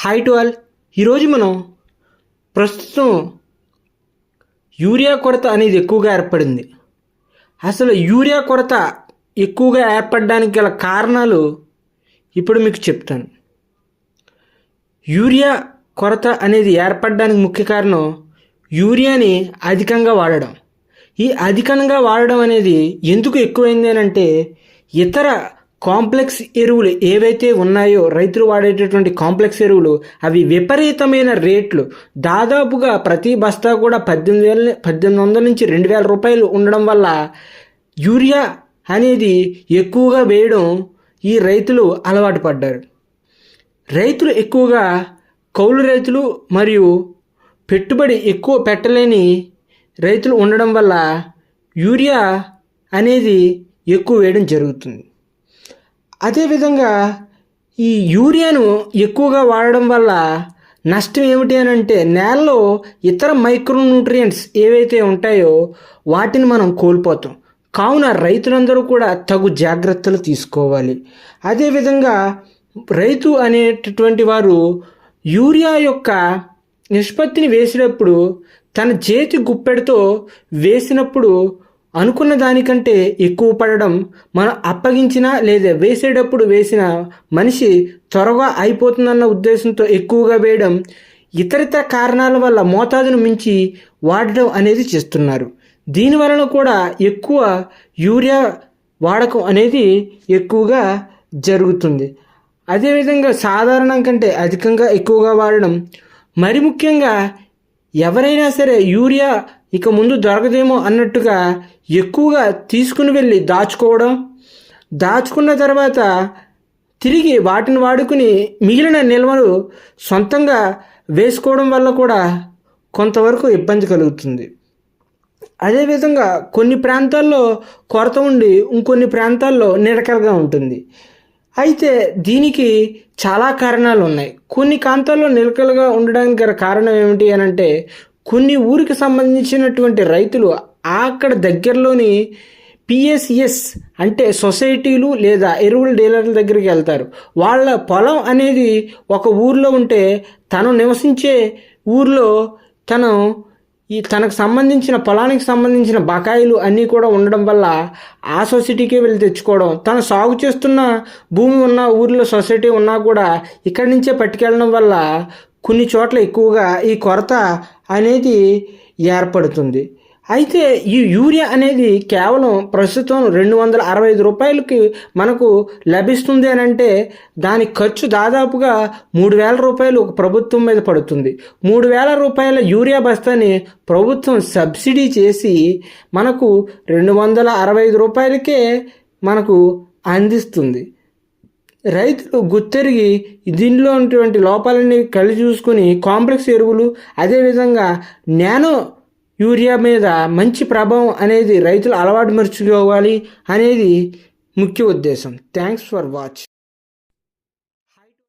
Hi to all. ఈరోజు మనం ప్రస్తుతం యూరియా కొరత అనేది ఎక్కువగా ఏర్పడింది. అసలు యూరియా కొరత ఎక్కువగా ఏర్పడడానికి గల కారణాలు ఇప్పుడు మీకు చెప్తాను. యూరియా కొరత అనేది ఏర్పడడానికి ముఖ్య కారణం యూరియాని అధికంగా వాడడం. ఈ అధికంగా వాడడం అనేది ఎందుకు ఎక్కువైంది అని అంటే, ఇతర కాంప్లెక్స్ ఎరువులు ఏవైతే ఉన్నాయో, రైతులు వాడేటటువంటి కాంప్లెక్స్ ఎరువులు, అవి విపరీతమైన రేట్లు, దాదాపుగా ప్రతి బస్తా కూడా 1800 నుంచి 2000 రూపాయలు ఉండడం వల్ల యూరియా అనేది ఎక్కువగా వేయడం ఈ రైతులు అలవాటు పడ్డారు. రైతులు ఎక్కువగా కౌలు రైతులు మరియు పెట్టుబడి ఎక్కువ పెట్టలేని రైతులు ఉండడం వల్ల యూరియా అనేది ఎక్కువ వేయడం జరుగుతుంది. అదేవిధంగా ఈ యూరియాను ఎక్కువగా వాడడం వల్ల నష్టం ఏమిటి అని అంటే, నేలలో ఇతర మైక్రోన్యూట్రియంట్స్ ఏవైతే ఉంటాయో వాటిని మనం కోల్పోతాం. కావున రైతులందరూ కూడా తగు జాగ్రత్తలు తీసుకోవాలి. అదేవిధంగా రైతు అనేటటువంటి వారు యూరియా యొక్క నిష్పత్తిని వేసినప్పుడు తన చేతి గుప్పెడితో వేసినప్పుడు అనుకున్న దానికంటే ఎక్కువ పడడం, మనం అప్పగించిన లేదా వేసేటప్పుడు వేసిన మనిషి త్వరగా అయిపోతుందన్న ఉద్దేశంతో ఎక్కువగా వేయడం, ఇతరితర కారణాల వల్ల మోతాదును మించి వాడడం అనేది చేస్తున్నారు. దీనివలన కూడా ఎక్కువ యూరియా వాడకం అనేది ఎక్కువగా జరుగుతుంది. అదేవిధంగా సాధారణం కంటే అధికంగా ఎక్కువగా వాడడం, మరి ముఖ్యంగా ఎవరైనా సరే యూరియా ఇక ముందు దొరకదేమో అన్నట్టుగా ఎక్కువగా తీసుకుని వెళ్ళి దాచుకున్న తర్వాత తిరిగి వాటిని వాడుకుని మిగిలిన నిల్వలు సొంతంగా వేసుకోవడం వల్ల కూడా కొంతవరకు ఇబ్బంది కలుగుతుంది. అదేవిధంగా కొన్ని ప్రాంతాల్లో కొరత ఉండి ఇంకొన్ని ప్రాంతాల్లో నిలకడగా ఉంటుంది. అయితే దీనికి చాలా కారణాలు ఉన్నాయి. కొన్ని ప్రాంతాల్లో నిలకడగా ఉండడానికి గల కారణం ఏమిటి అని అంటే, కొన్ని ఊరికి సంబంధించినటువంటి రైతులు అక్కడ దగ్గరలోని పిఎస్ఎస్ అంటే సొసైటీలు లేదా ఎరువుల డీలర్ల దగ్గరికి వెళ్తారు. వాళ్ళ పొలం అనేది ఒక ఊర్లో ఉంటే తను నివసించే ఊర్లో తనకు సంబంధించిన పొలానికి సంబంధించిన బకాయిలు అన్నీ కూడా ఉండడం వల్ల ఆ సొసైటీకే వెళ్ళి తెచ్చుకోవడం, తను సాగు చేస్తున్న భూమి ఉన్న ఊర్లో సొసైటీ ఉన్నా కూడా ఇక్కడి నుంచే పట్టుకెళ్ళడం వల్ల కొన్ని చోట్ల ఎక్కువగా ఈ కొరత అనేది ఏర్పడుతుంది. అయితే ఈ యూరియా అనేది కేవలం ప్రస్తుతం 265 రూపాయలకి మనకు లభిస్తుంది అని అంటే, దాని ఖర్చు దాదాపుగా 3000 రూపాయలు ఒక ప్రభుత్వం మీద పడుతుంది. 3000 రూపాయల యూరియా బస్తాని ప్రభుత్వం సబ్సిడీ చేసి మనకు 265 రూపాయలకే మనకు అందిస్తుంది. రైతులు గుర్తెరిగి దీనిలో ఉన్నటువంటి లోపాలన్నీ కలిసి చూసుకుని కాంప్లెక్స్ ఎరువులు, అదేవిధంగా నానో యూరియా మీద మంచి ప్రభావం అనేది రైతులు అలవాటు మర్చుకోవాలి అనేది ముఖ్య ఉద్దేశం. Thanks for watch.